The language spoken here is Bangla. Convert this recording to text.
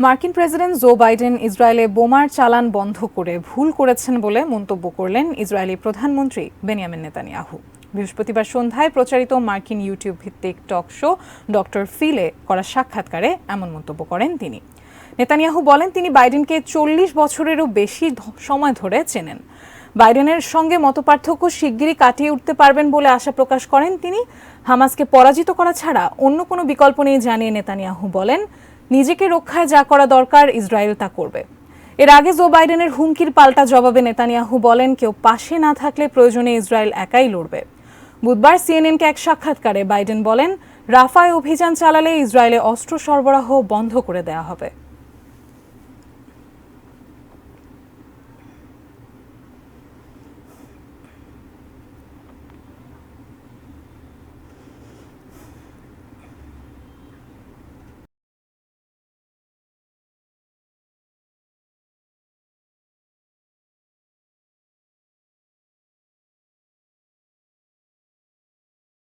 মার্কিন প্রেসিডেন্ট জো বাইডেন ইসরায়েলে বোমার চালান বন্ধ করে ভুল করেছেন বলে মন্তব্য করলেন ইসরায়েলি প্রধানমন্ত্রী বেনিয়ামিন নেতানিয়াহু। বৃহস্পতিবার সন্ধ্যায় প্রচারিত মার্কিন ইউটিউব ভিত্তিক টক শো ডক্টর ফিলে করা সাক্ষাৎকারে এমন মন্তব্য করেন তিনি। নেতানিয়াহু বলেন তিনি বাইডেনকে 40 বছরেরও বেশি সময় ধরে চেনেন। বাইডেনের সঙ্গে মতপার্থক্য শিগগিরই কাটিয়ে উঠতে পারবেন বলে আশা প্রকাশ করেন তিনি। হামাসকে পরাজিত করা ছাড়া অন্য কোনো বিকল্প নেই জানিয়ে নেতানিয়াহু বলেন নিজেকে রক্ষায় যা করা দরকার ইসরায়েল তা করবে। এর আগে জো বাইডেনের হুমকির পাল্টা জবাবে নেতানিয়াহু বলেন কেউ পাশে না থাকলে প্রয়োজনে ইসরায়েল একাই লড়বে। বুধবার সিএনএনকে এক সাক্ষাৎকারে বাইডেন বলেন রাফায় অভিযান চালালে ইসরায়েলে অস্ত্র সরবরাহ বন্ধ করে দেওয়া হবে।